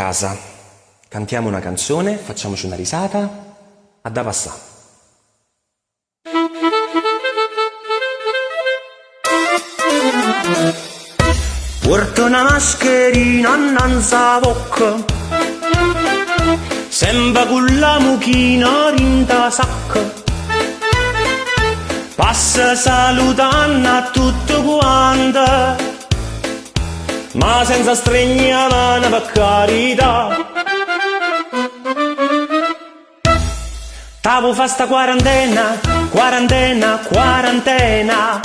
casa, cantiamo una canzone, facciamoci una risata, a da passà. Porto una mascherina annanza bocca, sembra con la mucchina rinda sacca. Passa salutando a tutto quanto, ma senza stregnare mano per carità. T'avo fa sta quarantena, quarantena, quarantena,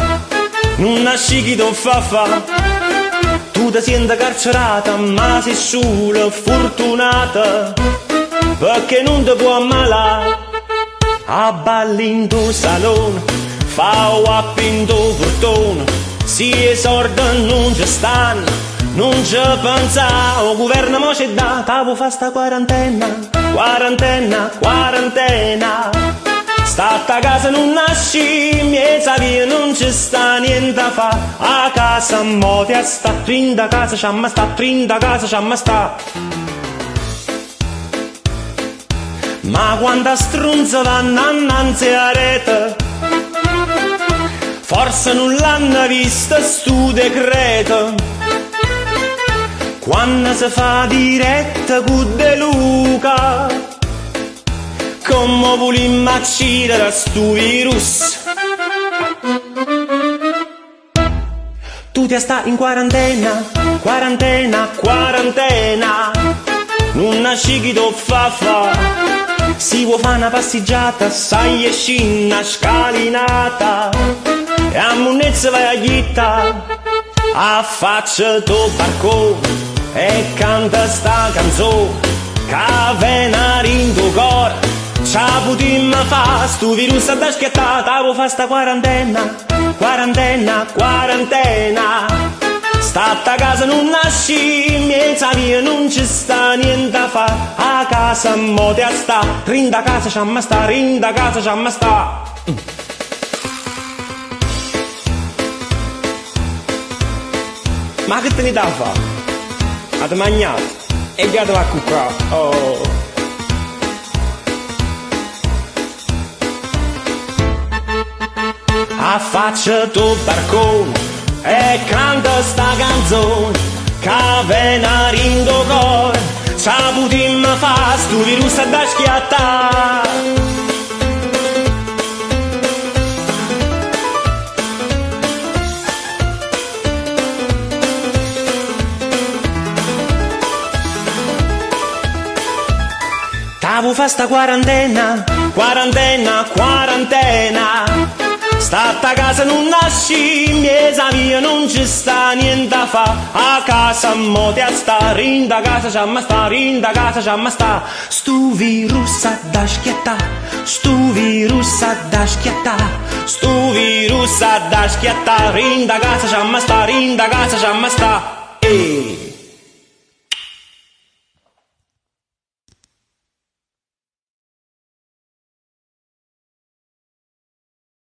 non nasci chi t'o fa. Tu ti senti carcerata, ma sei solo fortunata, perché non ti può ammalare. A balli in tuo salone, fa wap in tuo portone, si esorda non ci stanno, non ci pensa, o governo mo ci dà. T'avo fa sta quarantena, quarantena, quarantena, sta a casa non nasci, miezza via non ci sta niente a fa. A casa mo ti sta, trinda casa c'amma sta, trinda casa c'amma sta. Ma quando strunza vanno annanzi a rete, forse non l'hanno vista stu decreto. Quando si fa diretta con De Luca, come volimmo uccidere stu virus. Tu ti sta in quarantena, quarantena, quarantena, non nasci chi t'o fa. Si vuoi fare una passeggiata, sai esci una scalinata, e a munnezza vai a ghitta, affaccia tuo barcone e canta sta canzone, che venare in tuo cuore, c'ha potimmo fa, stu virus da schiattare. T'avo fa sta quarantena, quarantena, quarantena, sta a casa non nasci, miezza via non ci sta niente a fa. A casa mo te sta, rinda casa c'amma sta, rinda casa c'amma sta. Ma che te ne da fa? Ha mangiato e gli ha va a cuccare. Oh. Affaccia tuo barcone e canta sta canzone, che venare in tuo cuore, c'ha potimmo fa, stu virus da schiattare. T'avo fa sta quarantena, quarantena, quarantena, sta a casa non nasci, miezza via non ci sta niente a fa. A casa mo te sta, rinda casa c'amma sta, rinda casa c'amma sta. Stu virus da schiattà, stu virus da schiattà, stu virus da schiattà, rinda casa c'amma sta, rinda casa c'amma sta.